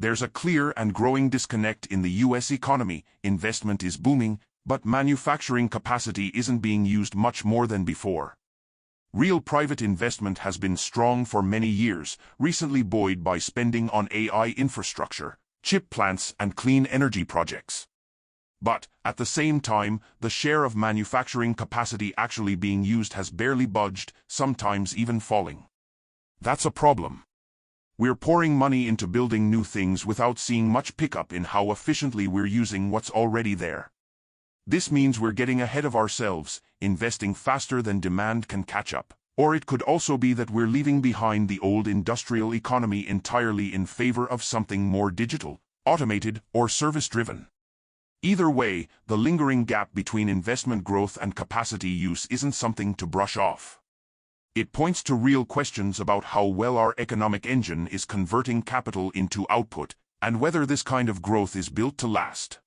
There's a clear and growing disconnect in the US economy. Investment is booming, but manufacturing capacity isn't being used much more than before. Real private investment has been strong for many years, recently buoyed by spending on AI infrastructure, chip plants, and clean energy projects. But, at the same time, the share of manufacturing capacity actually being used has barely budged, sometimes even falling. That's a problem. We're pouring money into building new things without seeing much pickup in how efficiently we're using what's already there. This means we're getting ahead of ourselves, investing faster than demand can catch up. Or it could also be that we're leaving behind the old industrial economy entirely in favor of something more digital, automated, or service-driven. Either way, the lingering gap between investment growth and capacity use isn't something to brush off. It points to real questions about how well our economic engine is converting capital into output, and whether this kind of growth is built to last.